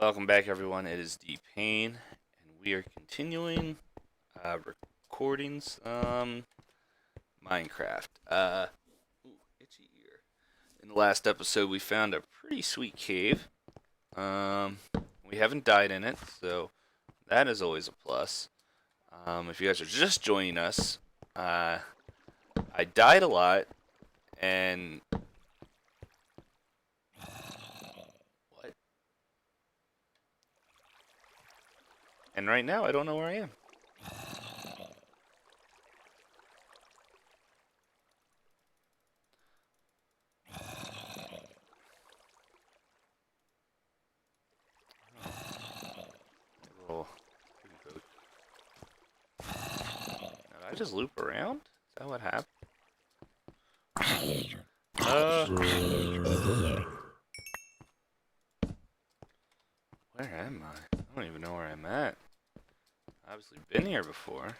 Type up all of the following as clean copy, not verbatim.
Welcome back, everyone. It is D Payne, and we are continuing recording some Minecraft. Itchy ear. In the last episode, we found a pretty sweet cave. Um, we haven't died in it, so that is always a plus. If you guys are just joining us, I died a lot, and what? And right now, I don't know where I am. Little piggy boat. Did I just loop around? Is that what happened? Where am I? I don't even know where I'm at. Obviously been here before.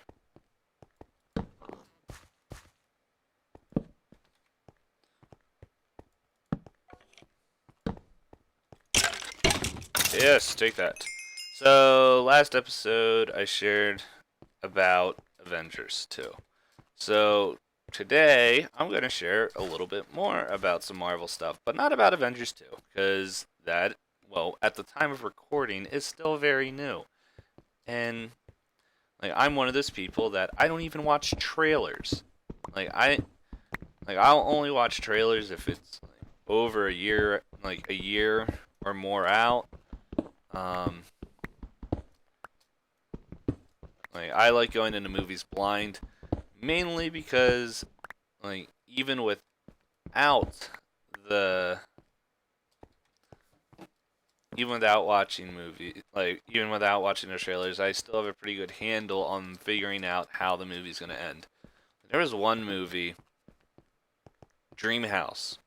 Yes, take that. So, last episode I shared about Avengers 2. So, today I'm going to share a little bit more about some Marvel stuff, but not about Avengers 2, because that, well, at the time of recording, is still very new. And, I'm one of those people that I don't even watch trailers. I'll only watch trailers if it's over a year or more out. Um, I like going into movies blind, mainly because even without the even without watching even without watching the trailers, I still have a pretty good handle on figuring out how the movie's gonna end. There was one movie, Dream House.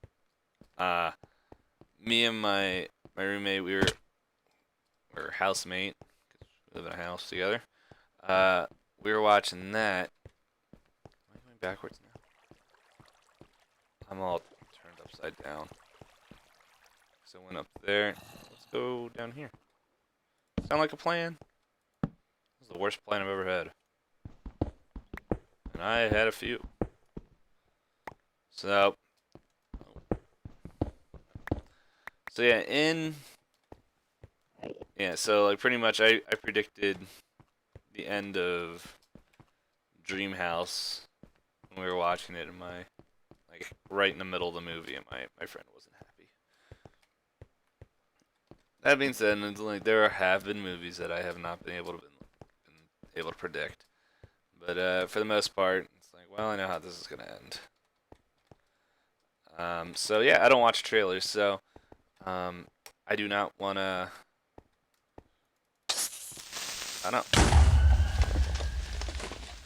Me and my roommate, we were housemate, 'cause we live in a house together. We were watching that. Am I going backwards now? I'm all turned upside down. So I went up there. Let's go down here. Sound like a plan? This is the worst plan I've ever had. And I had a few. So, so pretty much I predicted the end of Dream House when we were watching it in my right in the middle of the movie, and my friend wasn't happy. That being said, there have been movies that I have not been able to predict, but for the most part, it's well, I know how this is gonna end. So yeah, I don't watch trailers, so I do not wanna. I don't.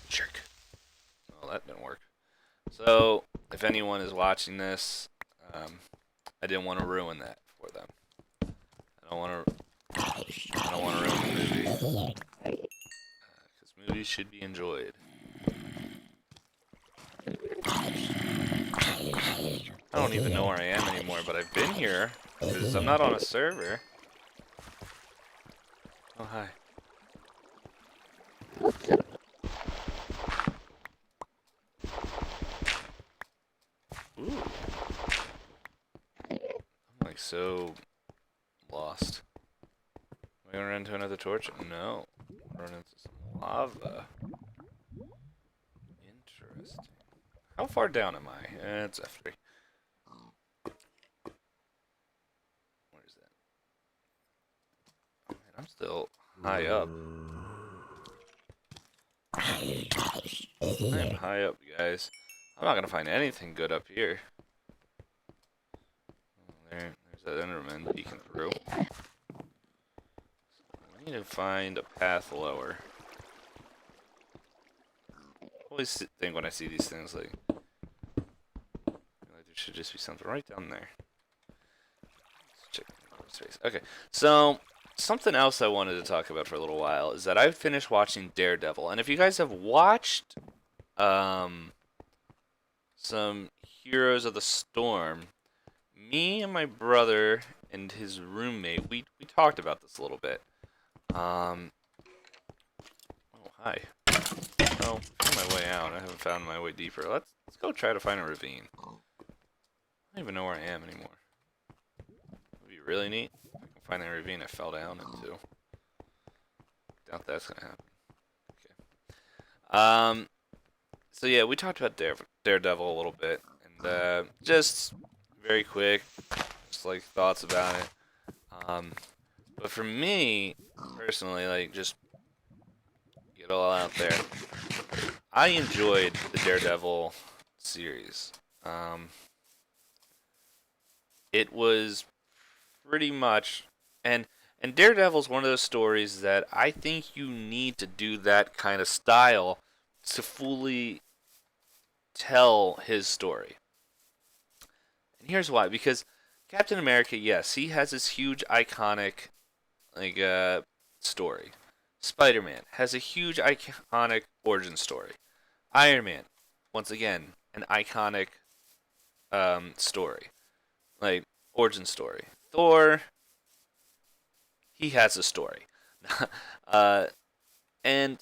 Jerk. Well, that didn't work. So if anyone is watching this, I didn't want to ruin that for them. I don't want to. I don't want to ruin the movie because movies should be enjoyed. I don't even know where I am anymore, but I've been here because I'm not on a server. Oh hi. Ooh. I'm so lost. Am I gonna run into another torch? No. Run into some lava. Interesting. How far down am I? It's F3. Where is that? Oh, man, I'm still high up. I'm high up, guys. I'm not gonna find anything good up here. Oh, there's that Enderman peeking through. I need to find a path lower. I always think when I see these things, there should just be something right down there. Let's check space. Okay, so something else I wanted to talk about for a little while is that I finished watching Daredevil, and if you guys have watched some Heroes of the Storm, me and my brother and his roommate, we talked about this a little bit. Oh hi. Oh, I found my way out. I haven't found my way deeper. Let's go try to find a ravine. I don't even know where I am anymore. Would be really neat if I can find a ravine I fell down into. Doubt that's gonna happen. Okay. So yeah, we talked about Daredevil a little bit, and just very quick, just like thoughts about it. But for me personally, like just get it all out there. I enjoyed the Daredevil series. Um, it was pretty much, and Daredevil's one of those stories that I think you need to do that kind of style to fully tell his story. And here's why: because Captain America, yes, he has this huge iconic like story. Spider-Man has a huge iconic origin story. Iron Man, once again, an iconic story, like origin story. Thor, he has a story, uh, and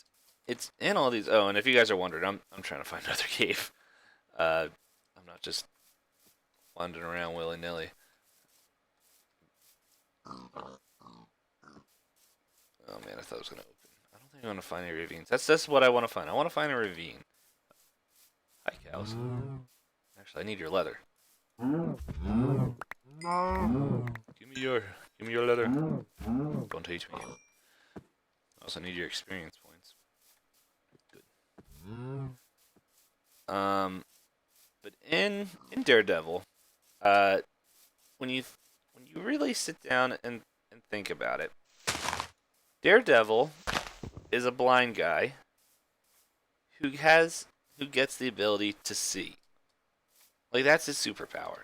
it's in all these. Oh, and if you guys are wondering, I'm trying to find another cave. I'm not just wandering around willy nilly. Oh man, I thought it was gonna open. I don't think I'm gonna find any ravines. That's what I want to find. I want to find a ravine. Hi cows. Actually, I need your leather. Give me your leather. Don't teach me. I also need your experience points. Good. But in Daredevil, uh, when you really sit down and think about it, Daredevil is a blind guy who gets the ability to see. Like that's his superpower.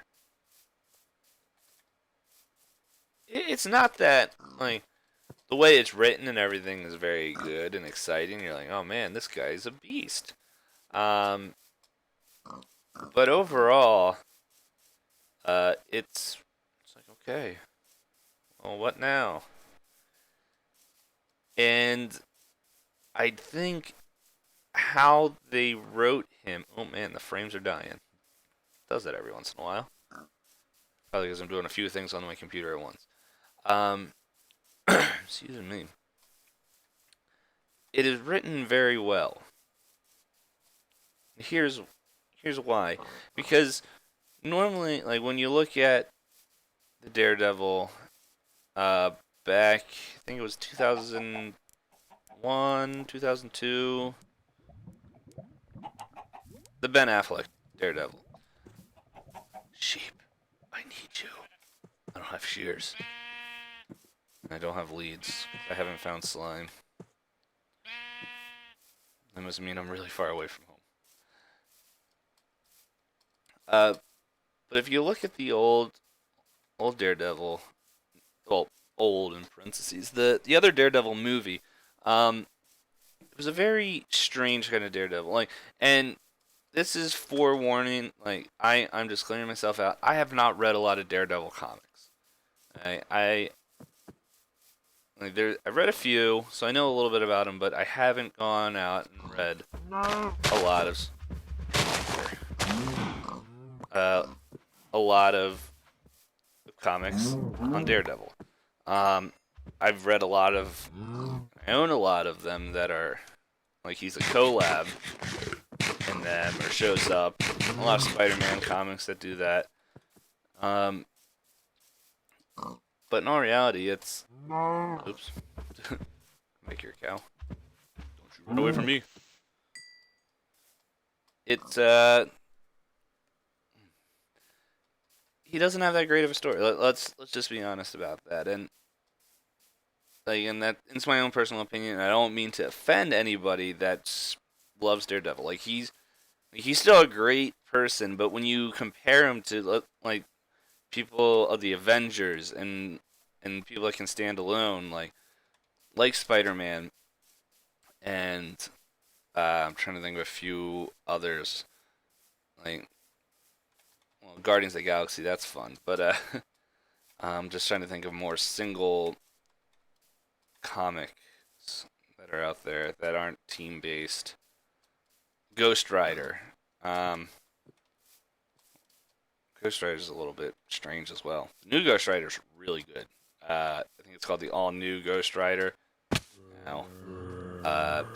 It's not that like the way it's written and everything is very good and exciting. You're like, oh man, this guy's a beast. Um, but overall, it's like okay, well, what now? And I think how they wrote him. Oh man, the frames are dying. It does that every once in a while. Probably because I'm doing a few things on my computer at once. Um, excuse me. It is written very well. Here's why. Because normally, like when you look at the Daredevil, uh, back I think it was 2001, 2002, the Ben Affleck Daredevil. Sheep, I need you. I don't have shears. I don't have leads. I haven't found slime. That must mean I'm really far away from home. But if you look at the old Daredevil, well, old in parentheses, the other Daredevil movie, it was a very strange kind of Daredevil. Like, and this is forewarning. Like, I'm just clearing myself out. I have not read a lot of Daredevil comics. I like there. I've read a few, so I know a little bit about him, but I haven't gone out and read a lot of uh, a lot of comics on Daredevil. I've read a lot of, I own a lot of them that are like he's a collab in them or shows up. A lot of Spider-Man comics that do that. Um, but in all reality, it's oops, make your cow. Don't you run away from me. It's he doesn't have that great of a story. Let's just be honest about that. And like, and that it's my own personal opinion. I don't mean to offend anybody that loves Daredevil. Like he's still a great person, but when you compare him to like people of the Avengers and people that can stand alone, like Spider-Man, and I'm trying to think of a few others, like well, Guardians of the Galaxy. That's fun, but I'm just trying to think of more single comics that are out there that aren't team based. Ghost Rider. Um, Ghost Rider is a little bit strange as well. The new Ghost Rider is really good. I think it's called the All New Ghost Rider now,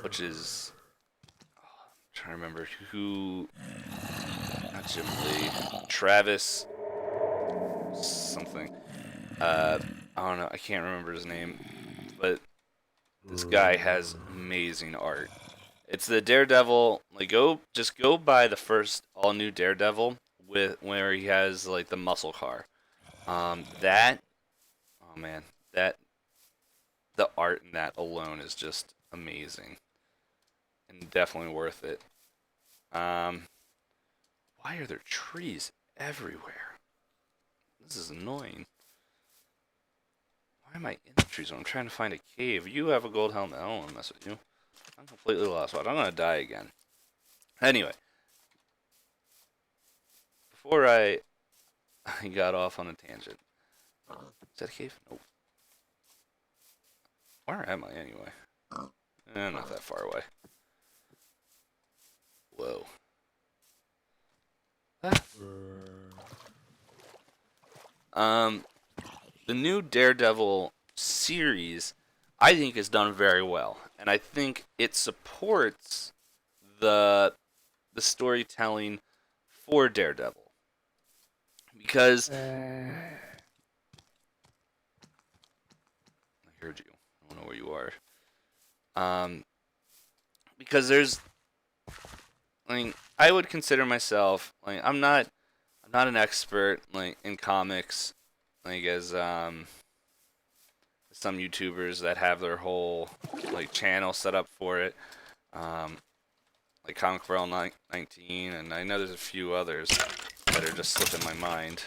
which is I'm trying to remember who. Not Jim Lee. Travis something. I don't know. I can't remember his name, but this guy has amazing art. It's the Daredevil. Like just go buy the first all new Daredevil with where he has like the muscle car. That oh man, that the art in that alone is just amazing and definitely worth it. Um, why are there trees everywhere? This is annoying. Why am I in the tree zone? I'm trying to find a cave. You have a gold helmet. I don't want to mess with you. I'm completely lost. What? I'm gonna die again. Anyway, before I got off on a tangent. Is that a cave? Nope. Where am I anyway? Not that far away. Whoa. Ah. The new Daredevil series, I think, is done very well, and I think it supports the storytelling for Daredevil because I heard you. I don't know where you are. Because there's, I mean, I would consider myself like I'm not an expert like in comics, like as some YouTubers that have their whole like channel set up for it, um, like Comic for All 19, and I know there's a few others that are just slipping my mind.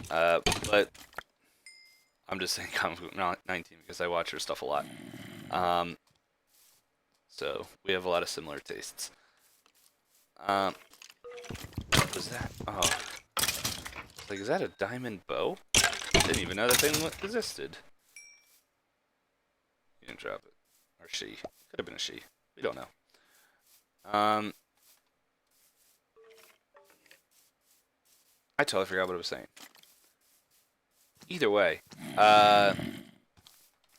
But I'm just saying Comic for 19 because I watch her stuff a lot. So we have a lot of similar tastes. What was that? Oh, like, is that a diamond bow? Didn't even know that thing existed. He didn't drop it. Or she. Could have been a she. We don't know. I totally forgot what I was saying. Either way.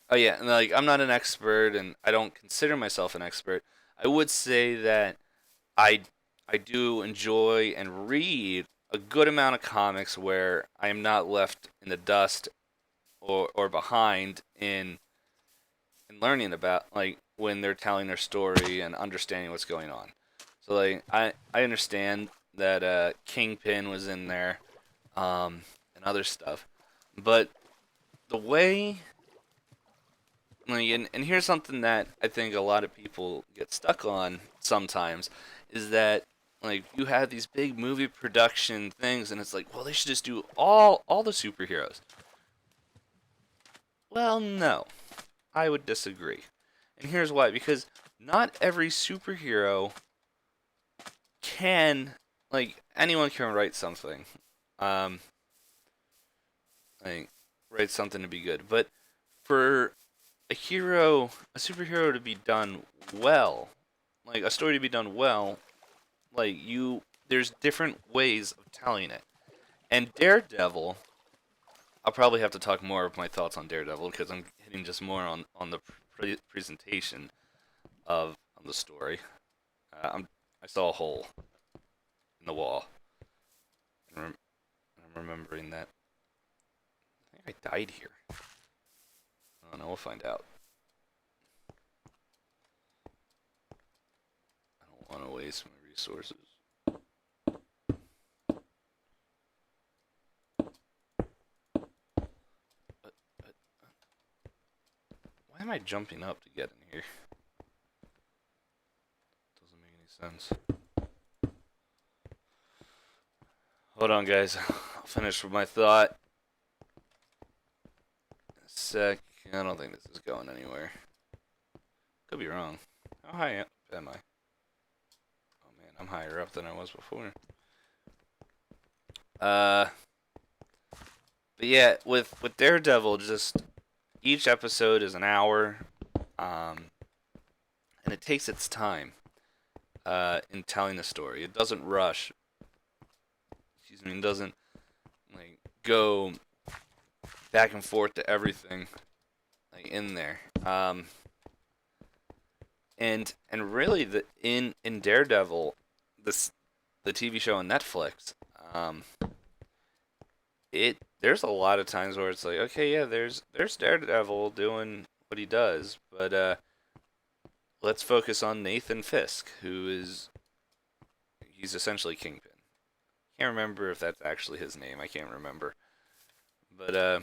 Oh yeah, and like I'm not an expert and I don't consider myself an expert. I would say that I I do enjoy and read a good amount of comics where I am not left in the dust or behind in learning about like when they're telling their story and understanding what's going on. So like I understand that Kingpin was in there and other stuff, but the way like and here's something that I think a lot of people get stuck on sometimes is that like you have these big movie production things and it's like well they should just do all the superheroes. Well, no. I would disagree. And here's why because not every superhero can like anyone can write something. Um like write something to be good, but for a superhero to be done well, like a story to be done well, like there's different ways of telling it. And Daredevil, I'll probably have to talk more of my thoughts on Daredevil because I'm hitting just more on the presentation of the story. I saw a hole in the wall, and I'm remembering that I think I died here. I don't know. We'll find out. I don't want to waste my resources. But why am I jumping up to get in here? Doesn't make any sense. Hold on, guys. I'll finish with my thought. In a sec. I don't think this is going anywhere. Could be wrong. How high am I? Oh man, I'm higher up than I was before. But yeah, with Daredevil, just each episode is an hour, um, and it takes its time in telling the story. It doesn't rush. Excuse me. It doesn't like go back and forth to everything like in there. And really in Daredevil, this the TV show on Netflix, um, it there's a lot of times where it's like, okay, yeah, there's Daredevil doing what he does, but let's focus on Nathan Fisk, who is he's essentially Kingpin. Can't remember if that's actually his name. I can't remember, but the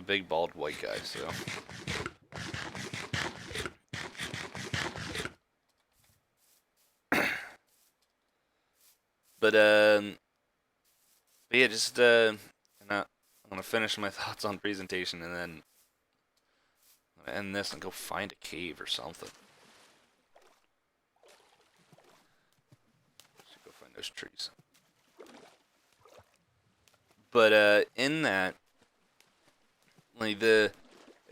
big bald white guy. So, but but yeah, just and I'm gonna finish my thoughts on presentation and then end this and go find a cave or something. Should go find those trees. But in that, like it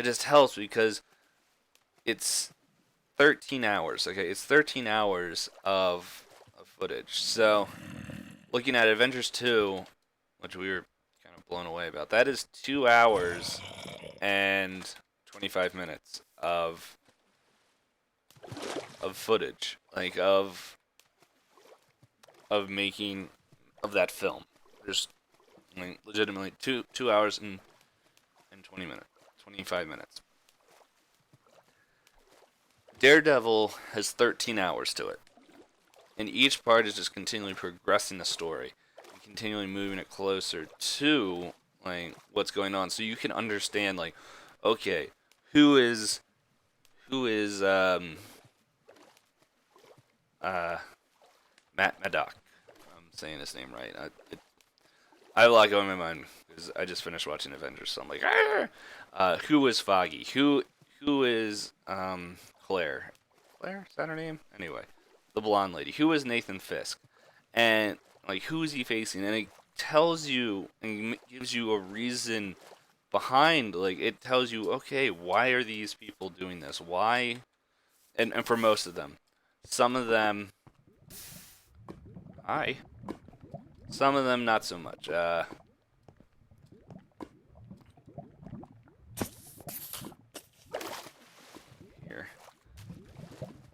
just helps because it's 13 hours. Okay, it's 13 hours of footage. So looking at Avengers 2, which we were kind of blown away about, that is 2 hours and 25 minutes of footage, like of making of that film. There's like legitimately 2 hours and 20 minutes, 25 minutes. Daredevil has 13 hours to it, and each part is just continually progressing the story and continually moving it closer to like what's going on, so you can understand like, okay, who is who is uh Matt Maddock. I'm saying his name right. I have a lot going in my mind because I just finished watching Avengers, so I'm like, who is Foggy? Who is Claire? Claire, is that her name? Anyway, the blonde lady. Who is Nathan Fisk? And like, who is he facing? And it tells you and gives you a reason behind. Like, it tells you, okay, why are these people doing this? Why? And for most of them, some of them, hi. Some of them not so much. Here,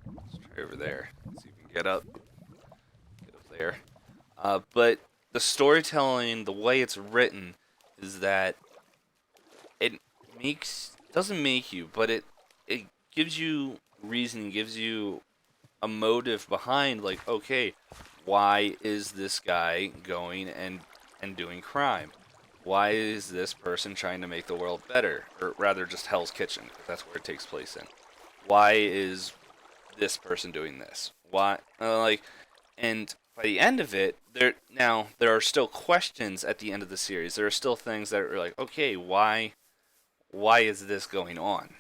let's try over there. See if we can get up. Get up there. But the storytelling, the way it's written, is that it doesn't make you, but it gives you reason, gives you a motive behind, like, okay, why is this guy going and doing crime? Why is this person trying to make the world better, or rather, just Hell's Kitchen? 'Cause that's where it takes place in. Why is this person doing this? Why, like, and by the end of it, there are still questions at the end of the series. There are still things that are like, okay, why is this going on?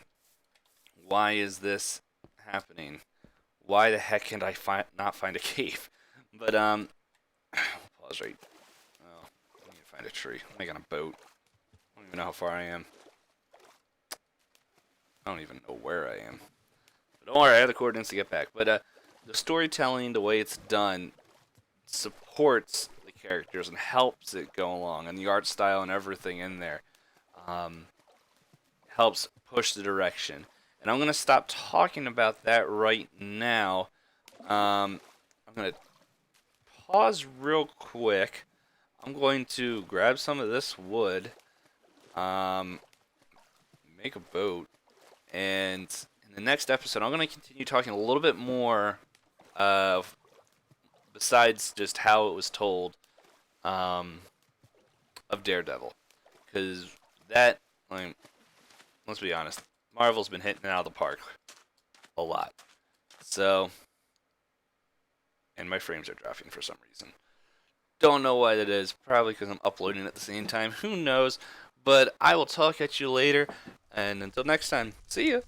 Why is this happening? Why the heck can I not find a cave? But pause right. Oh, I need to find a tree. I'm making a boat. I don't even know how far I am. I don't even know where I am. But don't worry, I have the coordinates to get back. But the storytelling, the way it's done, supports the characters and helps it go along, and the art style and everything in there helps push the direction. And I'm gonna stop talking about that right now. I'm gonna pause real quick. I'm going to grab some of this wood, um, make a boat, and in the next episode, I'm gonna continue talking a little bit more of besides just how it was told, of Daredevil, because that, like, let's be honest, Marvel's been hitting it out of the park a lot. So, and my frames are dropping for some reason. Don't know why that is. Probably because I'm uploading at the same time. Who knows? But I will talk at you later. And until next time, see ya.